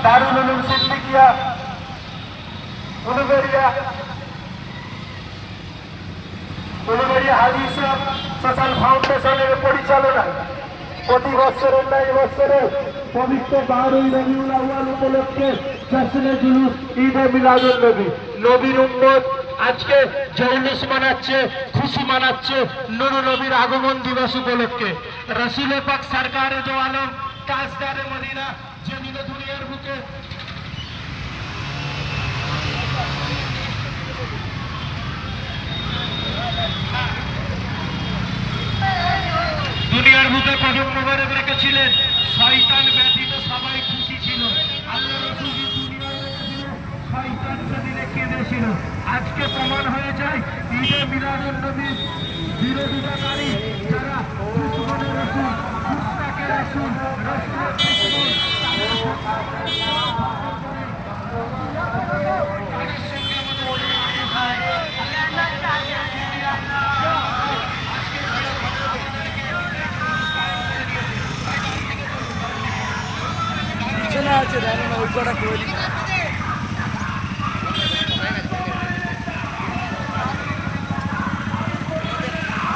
দারুল উলুম সিদ্দিকিয়া উলুবেড়িয়া হাদিস সোশ্যাল ফাউন্ডেশনের পরিচালনায় প্রতি বছরের ন্যায় বছরে পবিত্র 12ই রবিউল আউয়াল উপলক্ষে জশ্নে জুলুস ঈদে মিলাদুন নবী নবীর উম্মত আজকে জৌলুস মানাচ্ছে, খুশি মানাচ্ছে নুরুল নবীর আগমন দিবস উপলক্ষে। রাসূল পাক সরকারে দো আলম তাজদারে মদিনা জমিনে দুনিয়ার বুকে কদম মোবারক রেখেছিলেন, শয়তান ব্যতীত সবাই খুশি ছিল। আল্লাহ রাসূল দুনিয়ায় রেখেছিল, শয়তান সেদিনে কেঁদেছিল। আজকে প্রমাণ হয়ে যায় ঈদে মিলাদুন নবীর বিরোধিতাকারী যারা দুশমনে রাসূল, মুশতাকে রাসূল, রাসূলের দুশমন আছে, জানো না ওই কটা করে